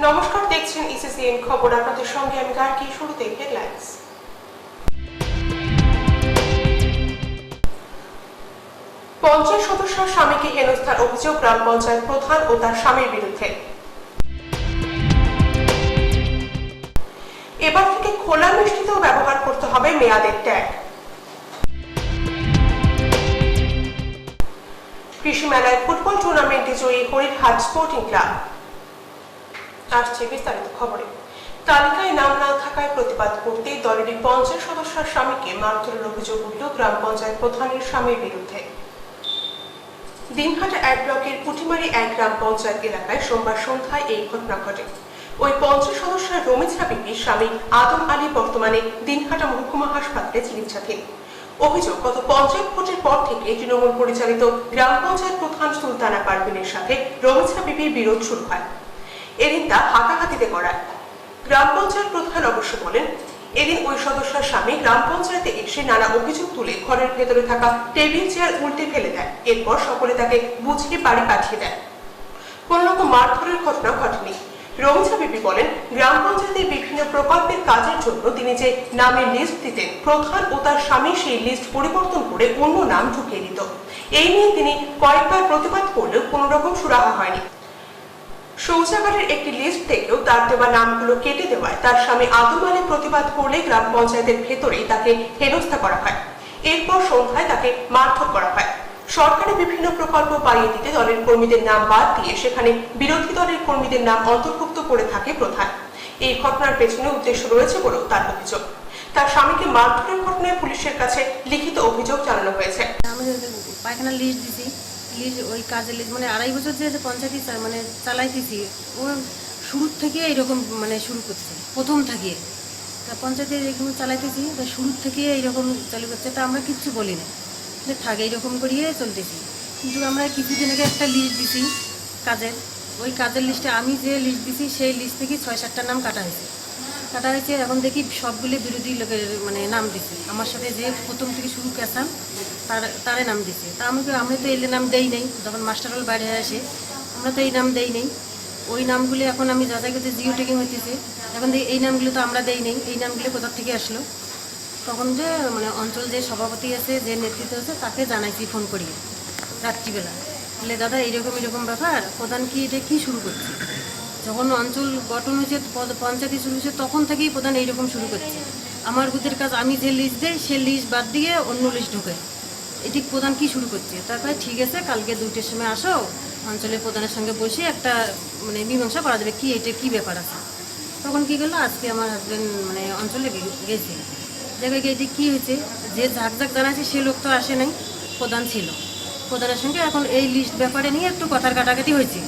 নমস্কার, দেখছেন ইসিসিএন খবর। আপনাদের সঙ্গে আমি গার্কি। শুরুতে হেডলাইন্স। 50 সদস্য স্বামীকে হেনস্থার অভিযোগ গ্রাম পঞ্চায়েত প্রধান ও তার স্বামীর বিরুদ্ধে। এবার থেকে খোলা মিষ্টিতেও ব্যবহার করতে হবে মেয়াদের ট্যাগ। কৃষি মেলায় ফুটবল টুর্নামেন্টে জয়ী হরিরহাট স্পোর্টিং ক্লাব। আসছে বিস্তারিত খবরে। তালিকায় নাম না থাকায় প্রতিবাদ করতে দলেরই 50 সদস্যের স্বামীকে মারধরের অভিযোগ উঠল গ্রাম পঞ্চায়েত প্রধানের স্বামীর বিরুদ্ধে। দিনহাটা 1 ব্লকের পুটিমারি 1 গ্রাম পঞ্চায়েত এলাকায় সোমবার সন্ধ্যায় এই ঘটনা ঘটে। ওই 50 সদস্যের রমিজা বিবির স্বামী আদম আলী বর্তমানে দিনহাটা মহকুমা হাসপাতালে চিকিৎসাধীন। অভিযোগ, গত পঞ্চায়েত ভোটের পর থেকে তৃণমূল পরিচালিত গ্রাম পঞ্চায়েত প্রধান সুলতানা পারভিনের সাথে রমিজা বিবির বিরোধ শুরু হয়। এদিন তা হাতাহাতিতে গড়ায়। গ্রাম পঞ্চায়েত প্রধান অবশ্য বলেন, এদিন ওই সদস্যের স্বামী গ্রাম পঞ্চায়েতে এসে নানা অভিযোগ তুলে ঘরের ভেতরে থাকা টেবিল চেয়ার উল্টে ফেলে দেয়। এরপর সকলে তাকে বুঝিয়ে বাড়ি পাঠিয়ে দেয়। কোন রকম মারধরের ঘটনা ঘটেনি। রমিজা বিবি বলেন, গ্রাম পঞ্চায়েতের বিভিন্ন প্রকল্পের কাজের জন্য তিনি যে নামের লিস্ট দিতেন, প্রধান ও তার স্বামী সেই লিস্ট পরিবর্তন করে অন্য নাম ঢুকিয়ে দিত। এই নিয়ে তিনি কয়েকবার প্রতিবাদ করলেও কোন রকম সুরাহা হয়নি। শৌচাগারের একটি লিস্ট থেকেও তার দেওয়া নামগুলো কেটে দেওয়ায় তার স্বামী আদম আলী প্রতিবাদ করলে গ্রাম পঞ্চায়েতের ভেতরেই তাকে হেনস্থা করা হয়। এরপর সন্ধ্যায় তাকে মারধর করা হয়। সরকারি বিভিন্ন প্রকল্প পাইয়ে দিতে দলের কর্মীদের নাম বাদ দিয়ে সেখানে বিরোধী দলের কর্মীদের নাম অন্তর্ভুক্ত করে থাকে প্রধান। এই ঘটনার পেছনে উদ্দেশ্য রয়েছে বলেও তার অভিযোগ। তার স্বামীকে মারধরের ঘটনায় পুলিশের কাছে লিখিত অভিযোগ জানানো হয়েছে। পায়খানা লিস্ট দিছি, ওই কাজের লিস্ট মানে 2.5 বছর যে পঞ্চায়েতই মানে চালাইতেছি, ও শুরুর থেকে এইরকম মানে শুরু করছে, প্রথম থেকে পঞ্চায়েতে এরকম চালাইতেছি, শুরুর থেকে এইরকম চালু করছে। তা আমরা কিচ্ছু বলি না, যে থাকে এইরকম করিয়ে চলতেছি। কিন্তু আমরা কিছুদিন আগে একটা লিস্ট দিছি কাজের, ওই কাজের লিস্টে আমি যে লিস্ট দিছি সেই লিস্ট থেকে 6-7টা নাম কাটা হয়েছে। এখন দেখি সবগুলি বিরোধী লোকের মানে নাম দিছে। আমার সাথে যে প্রথম থেকে শুরু কেসান তারে নাম দিছে। তা আমি তো এই নাম দেই নেই, যখন মাস্টারল বাইরে আসে আমরা তো এই নাম দেই নেই। ওই নামগুলি এখন আমি যাচাই করতে জিও টেকিং হইতেছে, এখন এই নামগুলো তো আমরা দেই নেই। এই নামগুলো কোথা থেকে আসলো? তখন যে মানে অঞ্চল যে সভাপতি আছে, যে নেতৃত্ব আছে, তাকে জানাইছি ফোন করি রাত্রিবেলা, বলে দাদা এইরকম ব্যাপার, প্রধান কি এটা কী শুরু করছে? যখন অঞ্চল গঠন হয়েছে, পঞ্চায়েতে শুরু হয়েছে, তখন থেকেই প্রধান এইরকম শুরু করছে। আমার বুথের কাজ আমি যে লিস্ট দেই সেই লিস্ট বাদ দিয়ে অন্য লিস্ট ঢোকে। এটি প্রধান কি শুরু করছে? তারপরে ঠিক আছে, কালকে 2টের সময় আসো, অঞ্চলের প্রধানের সঙ্গে বসে একটা মানে মীমাংসা করা যাবে, কি এটা কি ব্যাপার আছে। তখন কি করলো, আজকে আমার হাজব্যান্ড মানে অঞ্চলে গেছে, জায়গায় গিয়ে এটি কী হয়েছে, যে ঝাঁক জানাচ্ছে সে লোক তো আসে নাই, প্রধান ছিল। প্রধানের সঙ্গে এখন এই লিস্ট ব্যাপারে নিয়ে একটু কথার কাটাকাটি হয়েছে।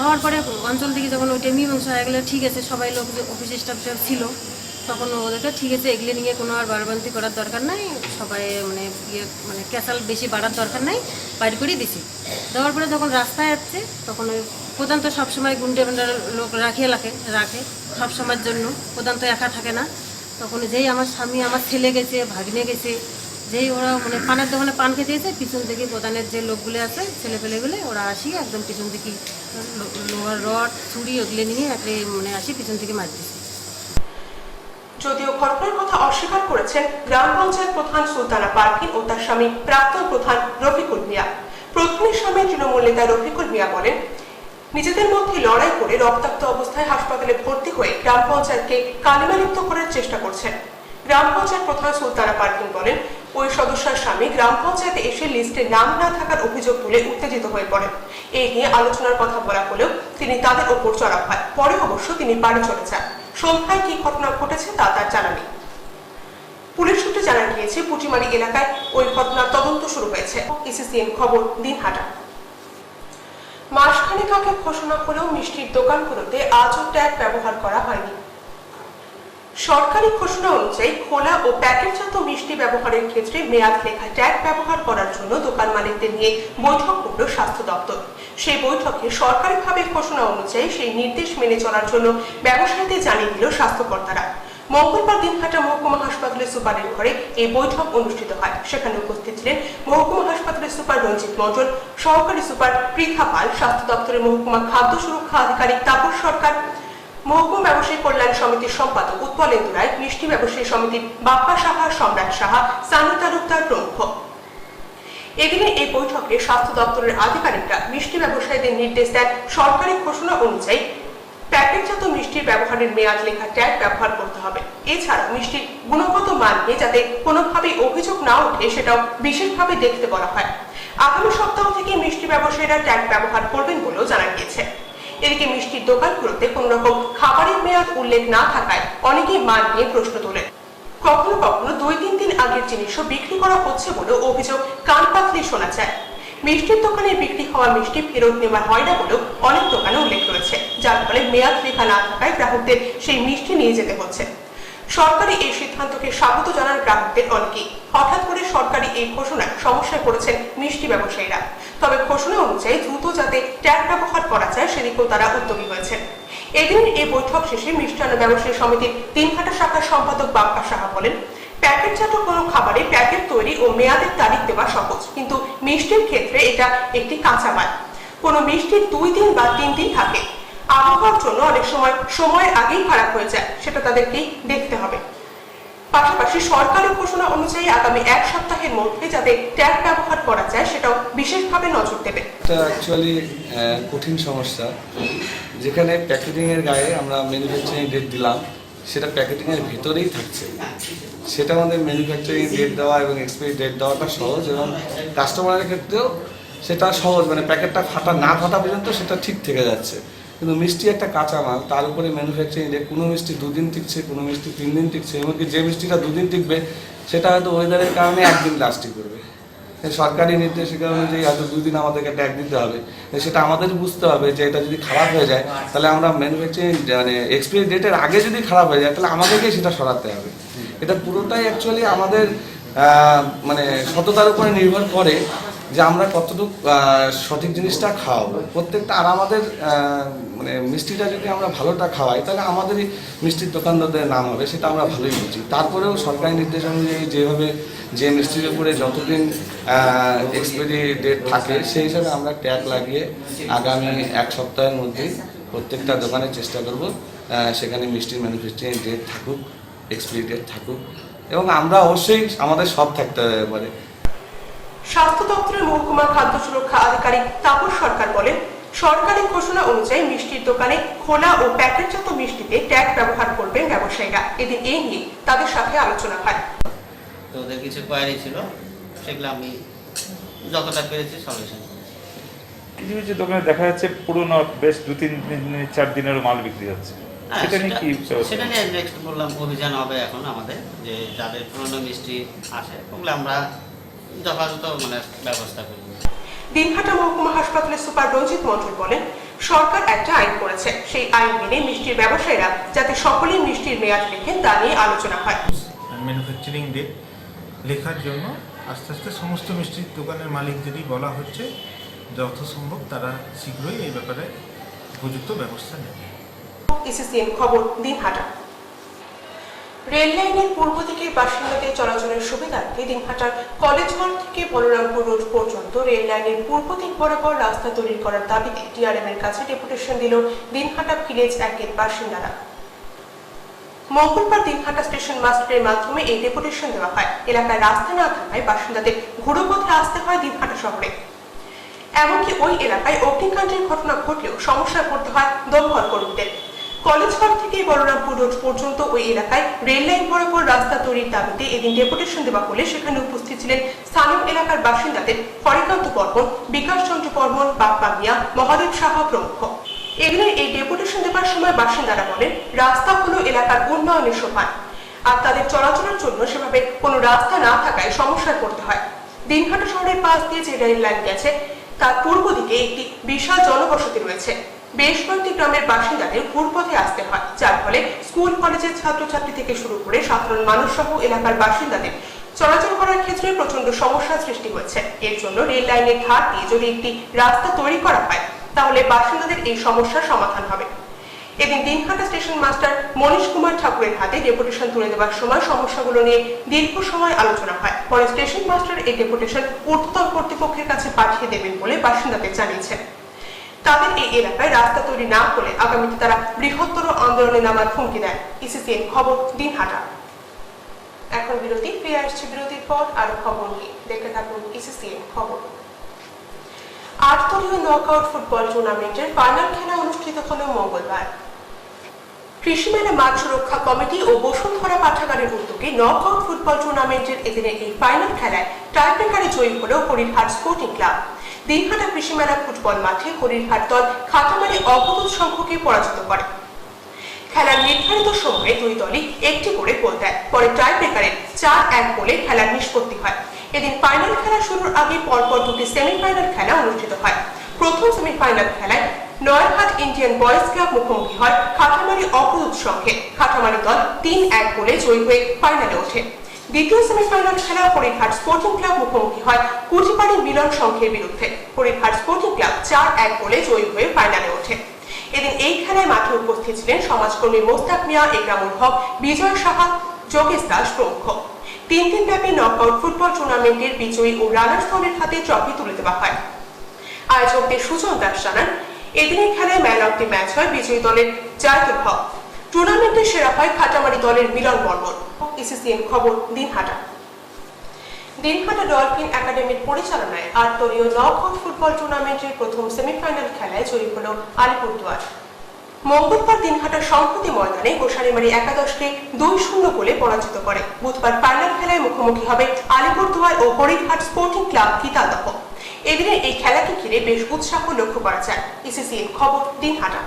হওয়ার পরে অঞ্চল থেকে যখন ওইটা মীমাংসা হয়ে গেলে, ঠিক আছে, সবাই লোক অফিস স্টাফ ছিল, তখন ওদেরকে ঠিক আছে, এগুলো নিয়ে কোনো আর বাড়বান্তি করার দরকার নাই, সবাই মানে ক্যাসাল বেশি বাড়ার দরকার নাই, বাইর করে দিছি। দেওয়ার পরে যখন রাস্তায় যাচ্ছে, তখন ওই প্রধান তো সবসময় গুন্ডে লোক রাখে সবসময়ের জন্য, প্রধান তো একা থাকে না। তখন যেই আমার স্বামী, আমার ছেলে গেছে, ভাগ্নে গেছে, যেই ওরা মানে পানের দোকানে পান খেতে গেছে, পিছন থেকে প্রধানের যে লোকগুলো আছে, ছেলেপেলেগুলো, ওরা আসি একদম পিছন থেকে লোহার রড ছুরি ওগুলো নিয়ে মানে আসি পিছন থেকে মার দিচ্ছে। যদিও ঘটনার কথা অস্বীকার করেছেন গ্রাম পঞ্চায়েত প্রধান সুলতানা পারভিন ও তার স্বামী প্রাক্তন প্রধান রফিকুল মিয়া। প্রধানের স্বামী তৃণমূল নেতা রফিকুল মিয়া বলেন, নিজেদের মধ্যে লড়াই করে রক্তাক্ত অবস্থায় হাসপাতালে ভর্তি হয়ে গ্রাম পঞ্চায়েতকে কালিমালিপ্ত করার চেষ্টা করছেন। গ্রাম পঞ্চায়েত প্রধান সুলতানা পারভিন বলেন, ওই সদস্যের স্বামী গ্রাম পঞ্চায়েতে এসে লিস্টে নাম না থাকার অভিযোগ তুলে উত্তেজিত হয়ে পড়েন। এই নিয়ে আলোচনার কথা বলা হলেও তিনি তাদের ওপর চড়াও হয়। পরে অবশ্য তিনি বাড়ি চলে যান। সন্ধ্যায় কি ঘটনা ঘটেছে তা তার জানা নেই। পুলিশ সূত্রে জানা গিয়েছে, পুটিমারি এলাকায় ওই ঘটনার তদন্ত শুরু হয়েছে। ইসিসিএন খবর, দিনহাটা। মাসখানেক আগে ঘোষণা হলেও মিষ্টির দোকানগুলোতে আজও ট্যাগ ব্যবহার করা হয়নি। সরকারি ঘোষণা অনুযায়ী খোলা ও প্যাকেটজাত মিষ্টি ব্যবহারের ক্ষেত্রে মেয়াদ লেখা ট্যাগ ব্যবহার করার জন্য দোকান মালিকদের নিয়ে বৈঠক করল স্বাস্থ্য দপ্তর। সেই বৈঠকে সরকারিভাবে ঘোষণা অনুযায়ী সেই নির্দেশ মেনে চলার জন্য ব্যবসায়ীদের জানিয়ে দিল স্বাস্থ্যকর্তারা। মঙ্গলবার দিনহাটা মহকুমা হাসপাতালের সুপারের ঘরে এই বৈঠক অনুষ্ঠিত হয়। সেখানে উপস্থিত ছিলেন মহকুমা হাসপাতালের সুপার রঞ্জিত মণ্ডল, সহকারী সুপার পৃথা পাল, স্বাস্থ্য দপ্তরের মহকুমা খাদ্য সুরক্ষা আধিকারিক তাপস সরকার, মহকুমা ব্যবসায়ী কল্যাণ সমিতির সম্পাদক উৎপলেন্দু রায়, মিষ্টি ব্যবসায়ী সমিতির বাপ্পা সাহা, সম্রাট সাহা, সানি তালুকদার প্রমুখ। এদিনে এই বৈঠকে স্বাস্থ্য দপ্তরের আধিকারিকরা মিষ্টি ব্যবসায়ীদের নির্দেশ দেন সরকারি ঘোষণা অনুযায়ী প্যাকেটজাত মিষ্টির ব্যবহারের মেয়াদ লেখা ট্যাগ ব্যবহার করতে হবে। এছাড়া মিষ্টির গুণগত মান নিয়ে যাতে কোনোভাবেই অভিযোগ না ওঠে সেটাও বিশেষভাবে দেখতে বলা হয়। আগামী সপ্তাহ থেকে মিষ্টি ব্যবসায়ীরা ট্যাগ ব্যবহার করবেন বলেও জানা গিয়েছে। এদিকে মিষ্টির দোকানগুলোতে কোন রকম খাবারের মেয়াদ উল্লেখ না থাকায় অনেকেই মান নিয়ে প্রশ্ন তোলেন। কখনো কখনো 2-3 দিন আগের জিনিসও বিক্রি করা হচ্ছে বলে অভিযোগ কান পাতলে শোনা যায়। মিষ্টির দোকানে বিক্রি হওয়া মিষ্টি ফেরত নেওয়া হয় না বলেও অনেক দোকানে উল্লেখ রয়েছে, যার ফলে মেয়াদ লেখা না থাকায় গ্রাহকদের সেই মিষ্টি নিয়ে যেতে হচ্ছে। সরকারি এই সিদ্ধান্তকে স্বাগত জানান গ্রাহকদের অনেকেই। হঠাৎ করে সরকারি এই ঘোষণায় সমস্যায় পড়েছেন মিষ্টি ব্যবসায়ীরা। তবে ঘোষণা অনুযায়ী দ্রুত যাতে ট্যাগ ব্যবহার করা যায় সেদিকেও তারা উদ্যোগী হয়েছেন। এদিনের এই বৈঠক শেষে মিষ্টান্ন ব্যবসায়ী সমিতির দিনহাটা শাখার সম্পাদক বাপ্পা সাহা বলেন, প্যাকেটজাত কোনো খাবারে প্যাকেট তৈরি ও মেয়াদের তারিখ দেওয়া সহজ, কিন্তু মিষ্টির ক্ষেত্রে এটা একটি কাঁচামাল। কোনো মিষ্টির 2 দিন বা 3 দিন থাকে। আবহাওয়ার জন্য অনেক সময়ের আগেই খারাপ হয়ে যায়, সেটা তাদেরকেই দেখতে হবে। পাশাপাশি সরকারি ঘোষণা অনুযায়ী আগামী 1 সপ্তাহের মধ্যে যাতে ট্যাগ ব্যবহার করা যায় সেটাও বিশেষভাবে নজর দেবে। এটা অ্যাকচুয়ালি কঠিন সমস্যা, যেখানে প্যাকেটিংয়ের গায়ে আমরা ম্যানুফ্যাকচারিং ডেট দিলাম, সেটা প্যাকেটিংয়ের ভিতরেই থাকছে। সেটা আমাদের ম্যানুফ্যাকচারিং ডেট দেওয়া এবং এক্সপায়ারি ডেট দেওয়াটা সহজ, এবং কাস্টমারের ক্ষেত্রেও সেটা সহজ, মানে প্যাকেটটা না ফাটা পর্যন্ত সেটা ঠিক থেকে যাচ্ছে। কিন্তু মিষ্টি একটা কাঁচা মাল, তার উপরে ম্যানুফ্যাকচারিং ডেট, কোনো মিষ্টি 2 দিন টিকছে, কোনো মিষ্টি 3 দিন টিকছে, এমনকি যে মিষ্টিটা 2 দিন টিকবে সেটা হয়তো ওয়েদারের কারণে 1 দিন লাস্টিং করবে। সরকারি নির্দেশিকা অনুযায়ী হয়তো 2 দিন আমাদেরকে ট্যাগ দিতে হবে। সেটা আমাদের বুঝতে হবে যে এটা যদি খারাপ হয়ে যায় তাহলে আমরা ম্যানুফ্যাকচারিং মানে এক্সপায়ারি ডেটের আগে যদি খারাপ হয়ে যায় তাহলে আমাদেরকে সেটা সরাতে হবে। এটা পুরোটাই অ্যাকচুয়ালি আমাদের মানে সততার উপরে নির্ভর করে যে আমরা কতটুকু সঠিক জিনিসটা খাওয়াবো প্রত্যেকটা। আর আমাদের মানে মিষ্টিটা যদি আমরা ভালোটা খাওয়াই তাহলে আমাদেরই মিষ্টির দোকানদারদের নাম হবে, সেটা আমরা ভালোই বুঝি। তারপরেও সরকারি নির্দেশ অনুযায়ী যেভাবে যে মিষ্টির উপরে যতদিন এক্সপায়ারি ডেট থাকে সেই হিসাবে আমরা ট্যাগ লাগিয়ে আগামী 1 সপ্তাহের মধ্যেই প্রত্যেকটা দোকানে চেষ্টা করব সেখানে মিষ্টির ম্যানুফ্যাকচারিং ডেট থাকুক, এক্সপায়ারি ডেট থাকুক, এবং আমরা অবশ্যই আমাদের সব থাকতে পারে। স্বাস্থ্য দপ্তরের মহকুমা খাদ্য সুরক্ষা আধিকারিক তাপস সরকার বলেন, সরকারি ঘোষণা অনুযায়ী মিষ্টির দোকানে খোলা ও প্যাকেটজাত মিষ্টিতে ট্যাগ ব্যবহার করবেন ব্যবসায়ীরা। এদিন এই নিয়ে তাদের সাথে আলোচনা হয়। তো ওদের কিছু কোয়ারি ছিল, সেগুলো আমি যতটা পেরেছি সলিউশন করেছি। কিছু কিছু দোকানে দেখা যাচ্ছে পুরোনো বেশ 2-3 দিন 4 দিনেরও মাল বিক্রি হচ্ছে, সেটা নিয়ে কি? সেটা নিয়ে নেক্সট বললাম অভিযান হবে এখন আমাদের, যে যাদের পুরোনো মিষ্টি আসে ওগুলো আমরা যথাযথ মানে ব্যবস্থা করব। দিনহাটা মহকুমা হাসপাতালের সুপার রঞ্জিত মন্ডল বলেন, সরকার একটা আইন করেছে, সেই আইন মেনে মিষ্টির ব্যবসায়ীরা যাতে সকলেই মিষ্টির মেয়াদ লেখেন তা নিয়ে আলোচনা হয়। ম্যানুফ্যাকচারিং ডেট লেখার জন্য আস্তে আস্তে সমস্ত মিষ্টির দোকানের মালিকদেরই বলা হচ্ছে যথাসম্ভব তারা শীঘ্রই এই ব্যাপারে উপযুক্ত ব্যবস্থা নেবে। এসএসসিএন খবর, দিনহাটা। রেল লাইনের পূর্ব দিকের বাসিন্দাদের চলাচলের সুবিধার্থে দিনহাটার কলেজ মাঠ থেকে বলরামপুর রোড পর্যন্ত রেল লাইনের পূর্ব দিক বরাবর রাস্তা তৈরি করার দাবিতে ডিআরএম এর কাছে ডেপুটেশন দিল দিনহাটা ভিলেজ 1-এর বাসিন্দারা। মঙ্গলবার দিনহাটা স্টেশন মাস্টারের মাধ্যমে এই ডেপুটেশন দেওয়া হয়। এলাকায় রাস্তা না থাকায় বাসিন্দাদের ঘুরো পথে আসতে হয় দিনহাটা শহরে। এমনকি ওই এলাকায় অগ্নিকাণ্ডের ঘটনা ঘটলেও সমস্যায় পড়তে হয় দমকল কর্মীদের। কলেজ পাড় থেকে বলরামপুর রোড পর্যন্ত ওই এলাকায় রেল লাইন বরাবর রাস্তা তৈরির দাবিতে এদিন ডেপুটেশন দেওয়া হলে সেখানে উপস্থিত ছিলেন স্থানীয় এলাকার বাসিন্দাদের হরিকান্ত বর্মন, বিকাশ চন্দ্র বর্মন, বাপ্পা মিয়া, মহাদেব সাহা প্রমুখ। এদিনের এই ডেপুটেশন দেওয়ার সময় বাসিন্দারা বলেন, রাস্তা হলো এলাকার উন্নয়নের সোপান, আর তাদের চলাচলের জন্য সেভাবে কোনো রাস্তা না থাকায় সমস্যায় পড়তে হয়। দিনহাটা শহরের পাশ দিয়ে যে রেল লাইন গেছে তার পূর্ব দিকে একটি বিশাল জনবসতি রয়েছে। বেশ কয়েকটি গ্রামের বাসিন্দাদের ঘুরপথে আসতে হয়, যার ফলে স্কুল কলেজের ছাত্রছাত্রী থেকে শুরু করে সাধারণ মানুষ সহ এলাকার বাসিন্দাদের চলাচল করার ক্ষেত্রে প্রচন্ড সমস্যার সৃষ্টি হয়েছে। এর জন্য রেল লাইনের ধার দিয়ে যদি একটি রাস্তা তৈরি করা হয় তাহলে বাসিন্দাদের এই সমস্যার সমাধান হবে। এদিন দিনহাটা স্টেশন মাস্টার মনীশ কুমার ঠাকুরের হাতে ডেপুটেশন তুলে দেওয়ার সময় সমস্যাগুলো নিয়ে দীর্ঘ সময় আলোচনা হয়। পরে স্টেশন মাস্টার এই ডেপুটেশন ঊর্ধ্বতন কর্তৃপক্ষের কাছে পাঠিয়ে দেবেন বলে বাসিন্দাদের জানিয়েছেন। তাদের এই এলাকায় রাস্তা তৈরি না হলে আগামীতে তারা বৃহত্তর আন্দোলনে নামার হুমকি দেয় ইসিসিএন খবর দিনহাটা। এখন বিরতি, ফিরে আসছে বিরতির পর আরো খবর নিয়ে, দেখতে থাকুন ইসিসিএন খবর। 8 দলীয় নকআউট ফুটবল টুর্নামেন্টের ফাইনাল খেলা অনুষ্ঠিত হল মঙ্গলবার। কৃষি মেলা মাঠ সুরক্ষা কমিটি ও বসুন্ধরা পাঠাগারের উদ্যোগে নকআউট ফুটবল টুর্নামেন্টের এদিনের এই ফাইনাল খেলায় টাইব্রেকারে জয়ী হল হরিরহাট স্পোর্টিং ক্লাব। দিনহাটা কৃষি মেলা ফুটবল মাঠে হরিরহাট দল খাতামারি অবরোধ সংখ্যকে পরাজিত করে। খেলার নির্ধারিত সময়ে দুই দলই একটি করে গোল দেয়, পরে টাইব্রেকারে 4-1 গোলে খেলার নিষ্পত্তি হয়। এদিন ফাইনাল খেলা শুরুর আগে পরপর দুটি সেমিফাইনাল খেলা অনুষ্ঠিত হয়। প্রথম সেমিফাইনাল খেলায় নয়ারহাট ইন্ডিয়ান বয়েজ ক্লাব মুখোমুখি হয় খাতামারি অবরোধ সংঘে। খাতামারি দল 3-1 গোলে জয়ী হয়ে ফাইনালে ওঠে। দ্বিতীয় সেমিফাইনাল খেলা হরিরহাট স্পোর্টিং ক্লাব মুখোমুখি হয় কুচিপাড়ি মিলন সংঘের বিরুদ্ধে। হরিরহাট স্পোর্টিং ক্লাব 4-1 গোলে জয়ী হয়ে ফাইনালে ওঠে। এদিন এই খেলায় মাঠে উপস্থিত ছিলেন সমাজকর্মী মোস্তাক মিয়া, একরামুল হক, বিজয় সাহা, যোগেশ দাস প্রমুখ। 3 দিন ব্যাপী নকআউট ফুটবল টুর্নামেন্টের বিজয়ী ও রানার্স দলের হাতে ট্রফি তুলে দেওয়া হয়। আয়োজকদের সুজন দাস জানান, এদিনের খেলায় ম্যান অব দি ম্যাচ হয় বিজয়ী দলের জায়দুল হক। টুর্নামেন্টে সেরা হয় খাটামারি দলের মিলন বর্মন। ইসিসিএন খবর দিনহাটা। দিনহাটা ডলফিন একাডেমির পরিচালনায় 8 দলীয় নকআউট ফুটবল টুর্নামেন্টের প্রথম সেমিফাইনাল খেলায় জয়ী হল আলিপুরদুয়ার। মঙ্গলবার দিনহাটা সংহতি ময়দানে গোসারিমারি একাদশকে 2-0 গোলে পরাজিত করে। বুধবার ফাইনাল খেলায় মুখোমুখি হবে আলিপুরদুয়ার ও হরিরহাট স্পোর্টিং ক্লাব কিতালদহ। এদিনের এই খেলাকে ঘিরে বেশ উৎসাহ লক্ষ্য করা যায়। ইসিসিএন খবর দিনহাটা।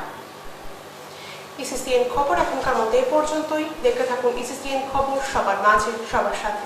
ইসিসিএন খবর এখনকার মতো এ পর্যন্তই। দেখতে থাকুন ইসিসিএন খবর, সবার মাঝে সবার সাথে।